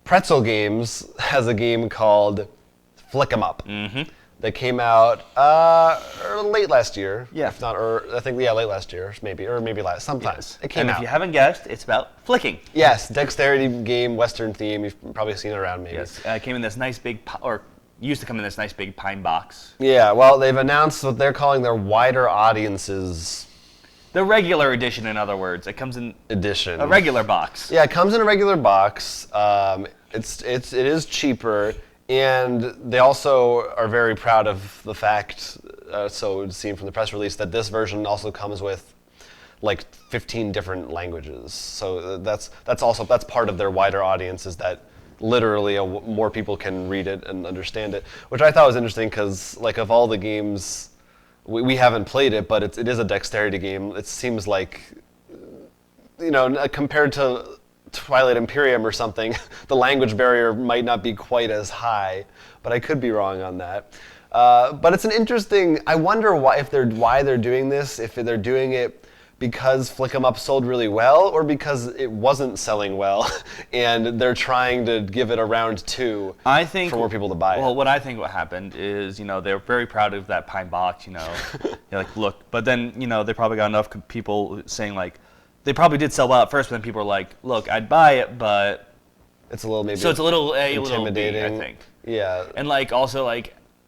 Pretzel Games has a game called Flick 'em Up. That came out late last year. Yeah. If not, I think, late last year, maybe last, sometime. Yes. It came and out. if you haven't guessed, it's about flicking. Yes, dexterity game, Western theme. You've probably seen it around maybe. Yes. It came in this nice big, or used to come in this nice big pine box. Yeah, well, they've announced what they're calling their wider audiences The regular edition, in other words. It comes in edition. a regular box. Yeah, it comes in a regular box. It is cheaper, and they also are very proud of the fact, so it would seem from the press release, that this version also comes with like 15 different languages. So that's part of their wider audience, is that literally more people can read it and understand it, which I thought was interesting because, like, of all the games, we haven't played it, but it is a dexterity game. It seems like, compared to Twilight Imperium or something, the language barrier might not be quite as high, but I could be wrong on that. But it's an interesting. I wonder why they're doing this. If they're doing it because Flick 'em Up sold really well, or because it wasn't selling well, and they're trying to give it a round two for more people to buy it. Well, what I think what happened is, they're very proud of that pine box, You're like, look. But then, they probably got enough people saying, like, they probably did sell well at first, but then people were like, look, I'd buy it, but it's a little intimidating, I think. Yeah. And, also,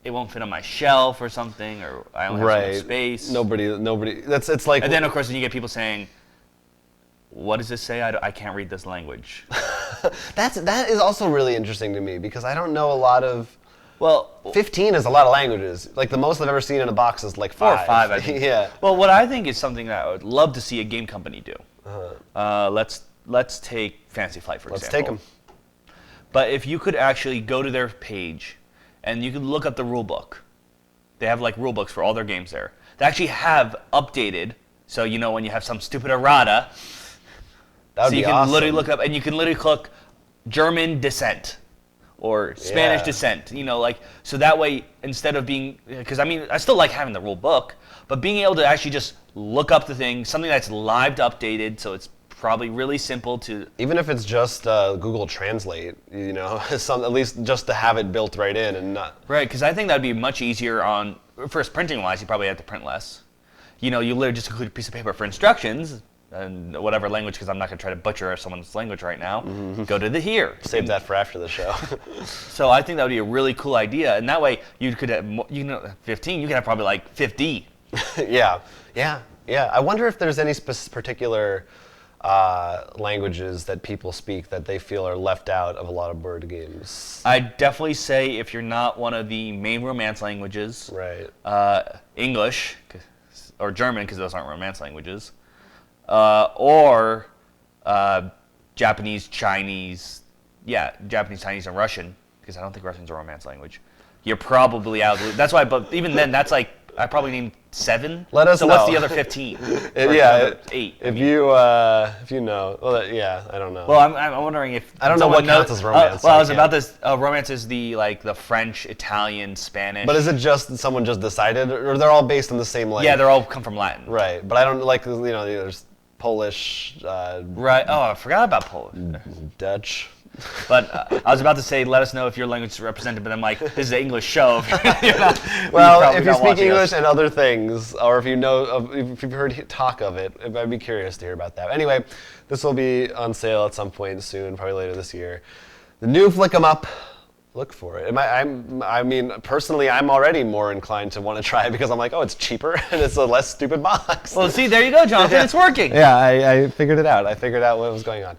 it won't fit on my shelf or something, or I don't have so much space. Nobody. It's like. And then, of course, then you get people saying, what does this say? I can't read this language. That is also really interesting to me, because I don't know a lot of. Well, 15 is a lot of languages. Like, the most I've ever seen in a box is like 5. 4 or 5, I think. Yeah. Well, what I think is something that I would love to see a game company do. Let's take Fantasy Flight, for example. Let's take them. But if you could actually go to their page, and you could look up the rule book. They have rule books for all their games there. They actually have updated, so when you have some stupid errata, that would so you be can awesome. literally look up, and you can literally click German descent or Spanish descent. So that way, instead of being, because I still like having the rule book, but being able to actually just look up the thing, something that's live updated, so it's probably really simple to. Even if it's just Google Translate, at least just to have it built right in and not. Right, because I think that'd be much easier on. First, printing wise, you probably have to print less. You literally just include a piece of paper for instructions and whatever language, because I'm not going to try to butcher someone's language right now. Go to the here. Save that for after the show. So I think that would be a really cool idea, and that way you could have 15. You could have probably 50. Yeah. I wonder if there's any particular languages that people speak that they feel are left out of a lot of board games. I'd definitely say if you're not one of the main romance languages, right? English or German, because those aren't romance languages, or Japanese, Chinese, Japanese, Chinese, and Russian, because I don't think Russian's a romance language. You're probably out. That's why, but even then, that's I probably named 7. Let us know. So what's the other 15? Yeah, 8. If you know, well, I don't know. Well, I'm wondering if I don't know what counts as romance. Well, I was about this. Romance is the French, Italian, Spanish. But is it just someone just decided, or they're all based on the same language? Yeah, they're all come from Latin. Right, but I don't there's Polish. Right. Oh, I forgot about Polish. Dutch. But I was about to say, let us know if your language is represented, but I'm like, this is an English show. Well, if you speak English and other things, or if if you've heard talk of it, I'd be curious to hear about that. Anyway, this will be on sale at some point soon, probably later this year. The new Flick 'em Up. Look for it. I mean, personally, I'm already more inclined to want to try it because I'm like, oh, it's cheaper and it's a less stupid box. Well, see, there you go, Jonathan. It's working. Yeah, I figured it out. I figured out what was going on.